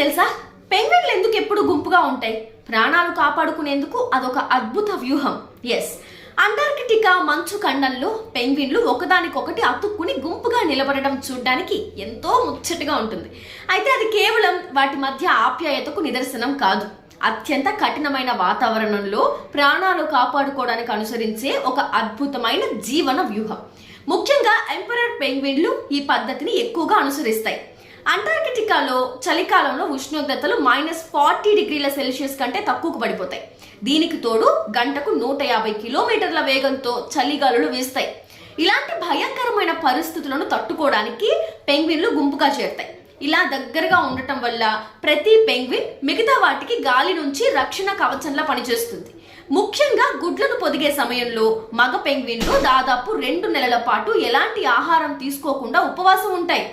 తెలుసా? పెంగ్విన్లు ఎందుకు ఎప్పుడు గుంపుగా ఉంటాయి? ప్రాణాలు కాపాడుకునేందుకు అదొక అద్భుత వ్యూహం. ఎస్, అంటార్కిటికా మంచు ఖండంలో పెంగ్విన్లు ఒకదానికొకటి అతుక్కుని గుంపుగా నిలబడడం చూడ్డానికి ఎంతో ముచ్చటగా ఉంటుంది. అయితే అది కేవలం వాటి మధ్య ఆప్యాయతకు నిదర్శనం కాదు. అత్యంత కఠినమైన వాతావరణంలో ప్రాణాలు కాపాడుకోవడానికి అనుసరించే ఒక అద్భుతమైన జీవన వ్యూహం. ముఖ్యంగా ఎంపరర్ పెంగ్విన్లు ఈ పద్ధతిని ఎక్కువగా అనుసరిస్తాయి. అంటార్కిటికాలో చలికాలంలో ఉష్ణోగ్రతలు -40°C కంటే తక్కువకు పడిపోతాయి. దీనికి తోడు గంటకు 150 కిలోమీటర్ల వేగంతో చలిగాలులు వీస్తాయి. ఇలాంటి భయంకరమైన పరిస్థితులను తట్టుకోవడానికి పెంగ్విన్లు గుంపుగా చేరుతాయి. ఇలా దగ్గరగా ఉండటం వల్ల ప్రతి పెంగ్విన్ మిగతా వాటికి గాలి నుంచి రక్షణ కవచంలా పనిచేస్తుంది. ముఖ్యంగా గుడ్లను పొదిగే సమయంలో మగ పెంగ్విన్లు దాదాపు 2 నెలల పాటు ఎలాంటి ఆహారం తీసుకోకుండా ఉపవాసం ఉంటాయి.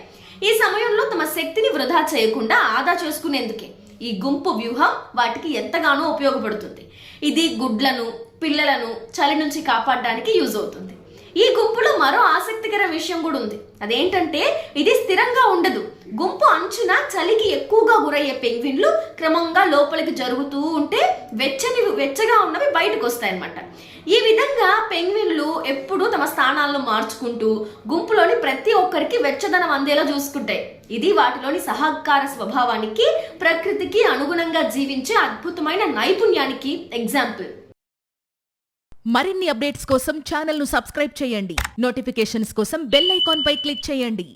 ఈ సమయంలో తమ శక్తిని వృధా చేయకుండా ఆదా చేసుకునేందుకే ఈ గుంపు వ్యూహం వాటికి ఎంతగానో ఉపయోగపడుతుంది. ఇది గుడ్లను, పిల్లలను చలి నుంచి కాపాడడానికి యూజ్ అవుతుంది. ఈ గుంపులో మరో ఆసక్తికర విషయం కూడా ఉంది. అదేంటంటే ఇది స్థిరంగా ఉండదు. గుంపు అంచున చలికి ఎక్కువగా గురయ్యే పెంగ్విన్లు క్రమంగా లోపలికి జరుగుతూ ఉంటే వెచ్చగా ఉన్నవి బయటకు వస్తాయన్నమాట. ఈ విధంగా పెంగ్విన్లు ఎప్పుడూ తమ స్థానాలను మార్చుకుంటూ గుంపులోని ప్రతి ఒక్కరికి వెచ్చదనం అందేలా చూసుకుంటాయి. ఇది వాటిలోని సహకార స్వభావానికి, ప్రకృతికి అనుగుణంగా జీవించే అద్భుతమైన నైపుణ్యానికి ఎగ్జాంపుల్. మరిన్ని అప్డేట్స్ కోసం ఛానల్ ను సబ్స్క్రైబ్ చేయండి. నోటిఫికేషన్స్ కోసం బెల్ ఐకాన్ పై క్లిక్ చేయండి.